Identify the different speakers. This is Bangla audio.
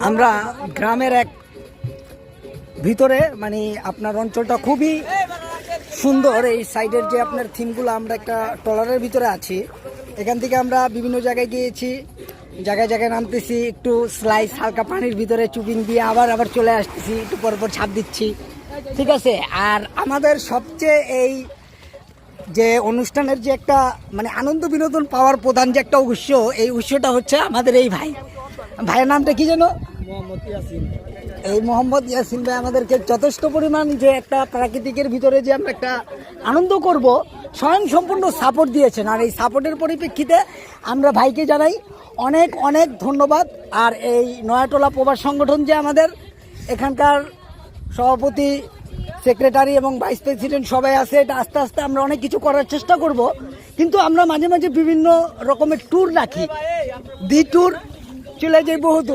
Speaker 1: আমরা গ্রামের এক ভিতরে মানে আপনার অঞ্চলটা খুবই সুন্দর। এই সাইডের যে আপনার থিমগুলো, আমরা একটা ট্রলারের ভিতরে আছি। এখান থেকে আমরা বিভিন্ন জায়গায় গিয়েছি, জায়গায় জায়গায় নামতেছি, একটু স্লাইস হালকা পানির ভিতরে চুপিং দিয়ে আবার চলে আসতেছি, একটু পর ছাপ দিচ্ছি, ঠিক আছে। আর আমাদের সবচেয়ে এই যে অনুষ্ঠানের যে একটা মানে আনন্দ বিনোদন পাওয়ার প্রধান যে একটা উৎস, এই উৎসটা হচ্ছে আমাদের এই ভাইয়ের নামটা কি যেন? এই মোহাম্মদ ইয়াসিন ভাই আমাদেরকে যথেষ্ট পরিমাণ যে একটা প্রাকৃতিকের ভিতরে যে আমরা একটা আনন্দ করব স্বয়ং সম্পূর্ণ সাপোর্ট দিয়েছেন। আর এই সাপোর্টের পরিপ্রেক্ষিতে আমরা ভাইকে জানাই অনেক অনেক ধন্যবাদ। আর এই নয়াটোলা প্রবাস সংগঠন যে আমাদের এখানকার সভাপতি, সেক্রেটারি এবং ভাইস প্রেসিডেন্ট সবাই আছে, এটা আস্তে আস্তে আমরা অনেক কিছু করার চেষ্টা করব। কিন্তু আমরা মাঝে মাঝে বিভিন্ন রকমের ট্যুর রাখি, ট্যুর চলে যাই বহু